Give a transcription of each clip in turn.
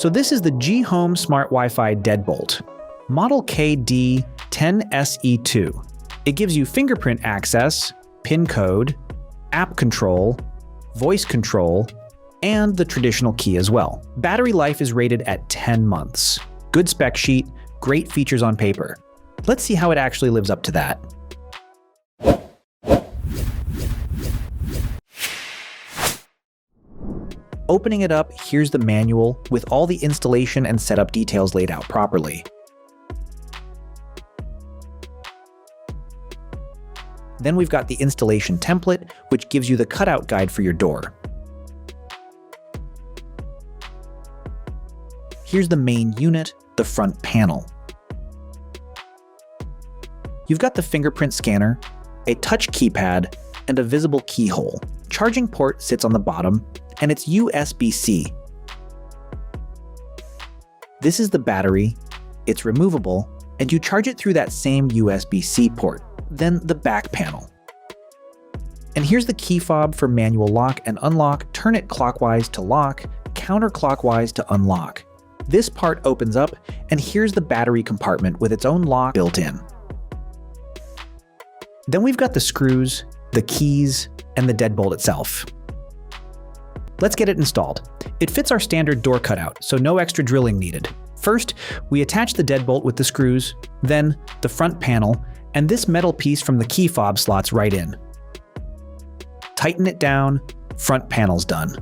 So this is the GHome Smart Wi-Fi Deadbolt, model KD10SE2. It gives you fingerprint access, PIN code, app control, voice control, and the traditional key as well. Battery life is rated at 10 months. Good spec sheet, great features on paper. Let's see how it actually lives up to that. Opening it up, here's the manual with all the installation and setup details laid out properly. Then we've got the installation template, which gives you the cutout guide for your door. Here's the main unit, the front panel. You've got the fingerprint scanner, a touch keypad, and a visible keyhole. Charging port sits on the bottom, and it's USB-C. This is the battery, it's removable, and you charge it through that same USB-C port. Then the back panel. And here's the key fob for manual lock and unlock. Turn it clockwise to lock, counterclockwise to unlock. This part opens up, and here's the battery compartment with its own lock built in. Then we've got the screws, the keys, and the deadbolt itself. Let's get it installed. It fits our standard door cutout, so no extra drilling needed. First, we attach the deadbolt with the screws, then the front panel, and this metal piece from the key fob slots right in. Tighten it down, front panel's done.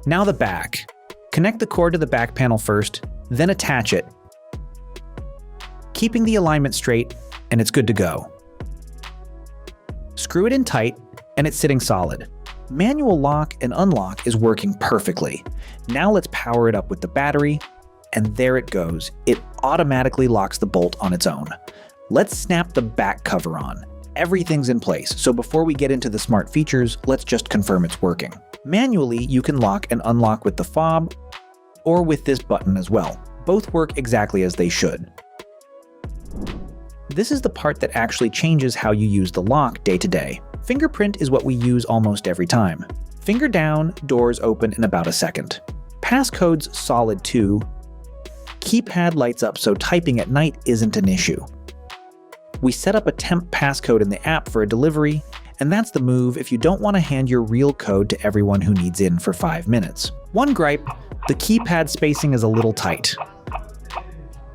Now the back. Connect the cord to the back panel first, then attach it, keeping the alignment straight, and it's good to go. Screw it in tight, and it's sitting solid. Manual lock and unlock is working perfectly. Now let's power it up with the battery, and there it goes. It automatically locks the bolt on its own. Let's snap the back cover on. Everything's in place, so before we get into the smart features, let's just confirm it's working. Manually, you can lock and unlock with the fob, or with this button as well. Both work exactly as they should. This is the part that actually changes how you use the lock day to day. Fingerprint is what we use almost every time. Finger down, doors open in about a second. Passcode's solid too. Keypad lights up so typing at night isn't an issue. We set up a temp passcode in the app for a delivery, and that's the move if you don't want to hand your real code to everyone who needs in for 5 minutes. One gripe, the keypad spacing is a little tight.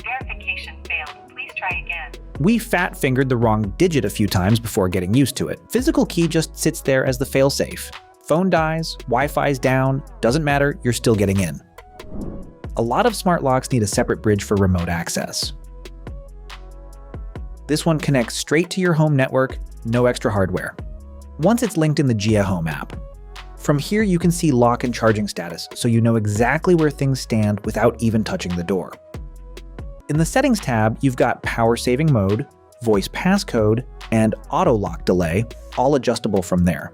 Verification failed. Please try again. We fat-fingered the wrong digit a few times before getting used to it. Physical key just sits there as the failsafe. Phone dies, Wi-Fi's down, doesn't matter, you're still getting in. A lot of smart locks need a separate bridge for remote access. This one connects straight to your home network, no extra hardware. Once it's linked in the GHome app. From here you can see lock and charging status, so you know exactly where things stand without even touching the door. In the Settings tab, you've got Power Saving Mode, Voice Passcode, and Auto Lock Delay, all adjustable from there.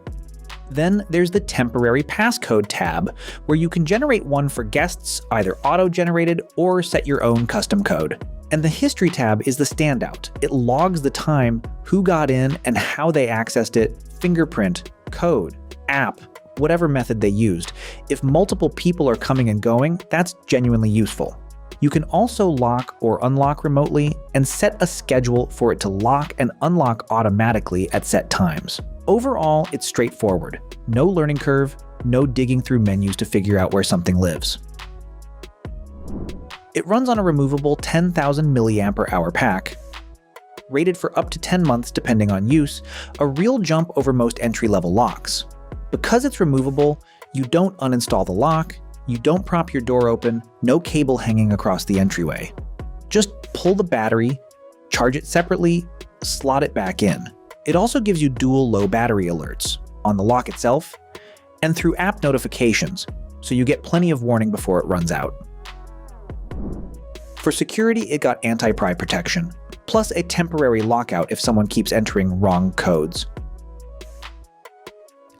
Then there's the Temporary Passcode tab, where you can generate one for guests, either auto-generated or set your own custom code. And the History tab is the standout. It logs the time, who got in, and how they accessed it, fingerprint, code, app, whatever method they used. If multiple people are coming and going, that's genuinely useful. You can also lock or unlock remotely and set a schedule for it to lock and unlock automatically at set times. Overall, it's straightforward. No learning curve, no digging through menus to figure out where something lives. It runs on a removable 10,000 mAh pack, rated for up to 10 months depending on use, a real jump over most entry-level locks. Because it's removable, you don't uninstall the lock, you don't prop your door open, no cable hanging across the entryway. Just pull the battery, charge it separately, slot it back in. It also gives you dual low battery alerts on the lock itself and through app notifications, so you get plenty of warning before it runs out. For security, it got anti-pry protection, plus a temporary lockout if someone keeps entering wrong codes.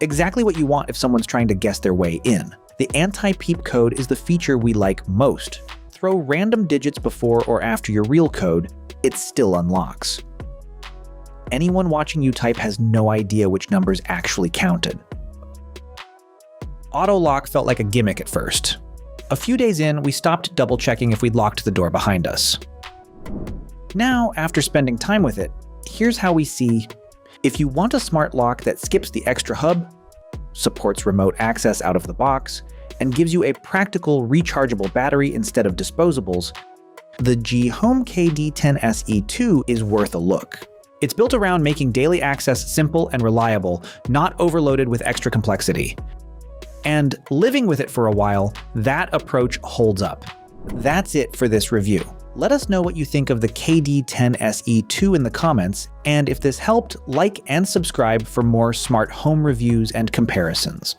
Exactly what you want if someone's trying to guess their way in. The anti-peep code is the feature we like most. Throw random digits before or after your real code, it still unlocks. Anyone watching you type has no idea which numbers actually counted. Auto lock felt like a gimmick at first. A few days in, we stopped double-checking if we'd locked the door behind us. Now, after spending time with it, here's how we see if you want a smart lock that skips the extra hub, supports remote access out of the box, and gives you a practical rechargeable battery instead of disposables, the GHome KD10SE2 is worth a look. It's built around making daily access simple and reliable, not overloaded with extra complexity. And living with it for a while, that approach holds up. That's it for this review. Let us know what you think of the KD10SE2 in the comments, and if this helped, like and subscribe for more smart home reviews and comparisons.